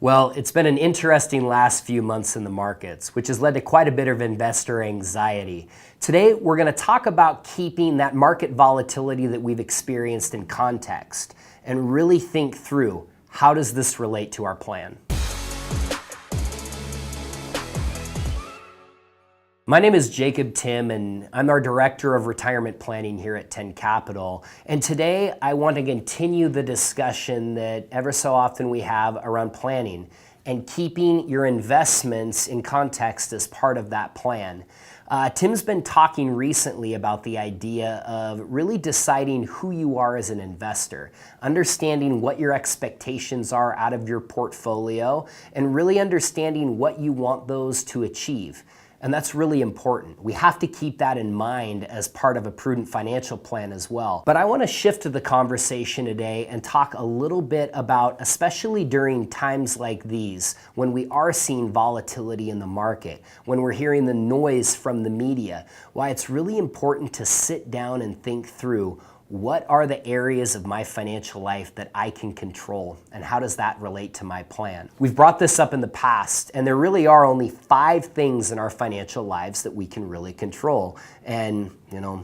Well, it's been an interesting last few months in the markets, which has led to quite a bit of investor anxiety. Today, we're going to talk about keeping that market volatility that we've experienced in context and really think through, how does this relate to our plan? My name is Timm, and I'm our Director of Retirement Planning here at Timm Capital. And today I want to continue the discussion that ever so often we have around planning and keeping your investments in context as part of that plan. Timm's been talking recently about the idea of really deciding who you are as an investor, understanding what your expectations are out of your portfolio, and really understanding what you want those to achieve. And that's really important. We have to keep that in mind as part of a prudent financial plan as well. But I want to shift to the conversation today and talk a little bit about, especially during times like these, when we are seeing volatility in the market, when we're hearing the noise from the media, why it's really important to sit down and think through, what are the areas of my financial life that I can control, and how does that relate to my plan? We've brought this up in the past, and there really are only 5 things in our financial lives that we can really control. And,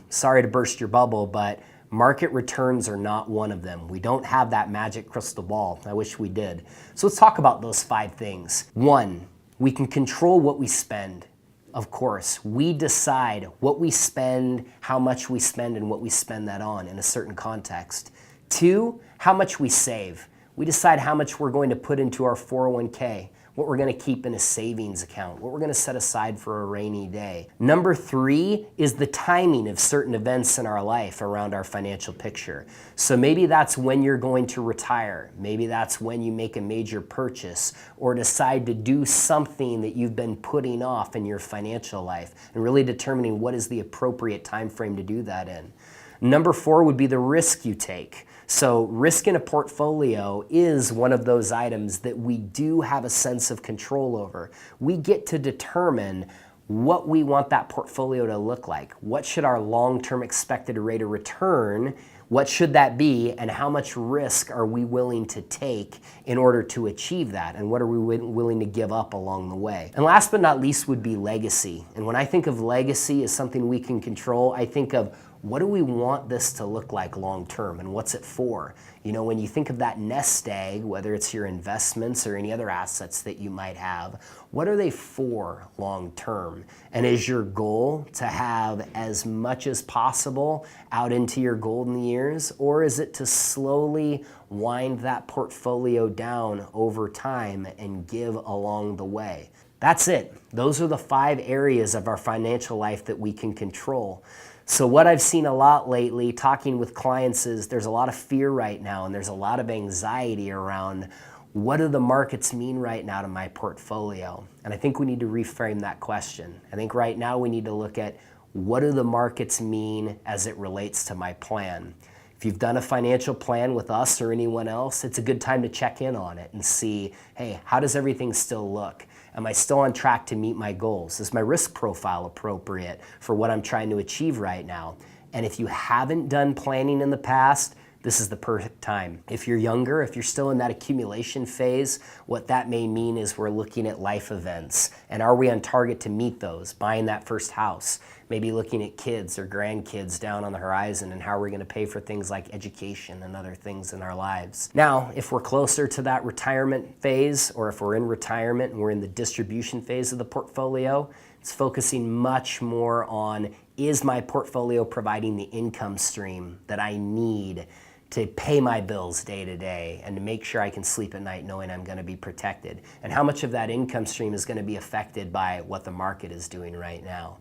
sorry to burst your bubble, but market returns are not one of them. We don't have that magic crystal ball. I wish we did. So let's talk about those 5 things. 1, we can control what we spend. Of course, we decide what we spend, how much we spend, and what we spend that on in a certain context. 2, how much we save. We decide how much we're going to put into our 401k, what we're going to keep in a savings account, what we're going to set aside for a rainy day. Number 3 is the timing of certain events in our life around our financial picture. So maybe that's when you're going to retire. Maybe that's when you make a major purchase or decide to do something that you've been putting off in your financial life, and really determining what is the appropriate time frame to do that in. Number 4 would be the risk you take. So risk in a portfolio is one of those items that we do have a sense of control over. We get to determine what we want that portfolio to look like. What should our long-term expected rate of return, what should that be, and how much risk are we willing to take in order to achieve that, and what are we willing to give up along the way? And last but not least would be legacy. And when I think of legacy as something we can control, I think of, what do we want this to look like long term, and what's it for? When you think of that nest egg, whether it's your investments or any other assets that you might have, what are they for long term? And is your goal to have as much as possible out into your golden years, or is it to slowly wind that portfolio down over time and give along the way? That's it. Those are the 5 areas of our financial life that we can control. So what I've seen a lot lately, talking with clients, is there's a lot of fear right now, and there's a lot of anxiety around, what do the markets mean right now to my portfolio? And I think we need to reframe that question. I think right now we need to look at, what do the markets mean as it relates to my plan? If you've done a financial plan with us or anyone else, it's a good time to check in on it and see, hey, how does everything still look? Am I still on track to meet my goals? Is my risk profile appropriate for what I'm trying to achieve right now? And if you haven't done planning in the past, this is the perfect time. If you're younger, if you're still in that accumulation phase, what that may mean is we're looking at life events. And are we on target to meet those? Buying that first house, maybe looking at kids or grandkids down on the horizon, and how are we going to pay for things like education and other things in our lives. Now, if we're closer to that retirement phase, or if we're in retirement and we're in the distribution phase of the portfolio, it's focusing much more on, is my portfolio providing the income stream that I need to pay my bills day to day and to make sure I can sleep at night knowing I'm going to be protected? And how much of that income stream is going to be affected by what the market is doing right now?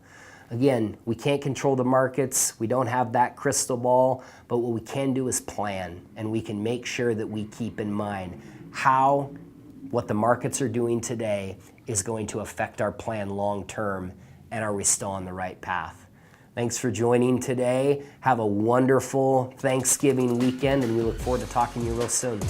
Again, we can't control the markets. We don't have that crystal ball, but what we can do is plan, and we can make sure that we keep in mind how what the markets are doing today is going to affect our plan long term, and are we still on the right path? Thanks for joining today. Have a wonderful Thanksgiving weekend, and we look forward to talking to you real soon.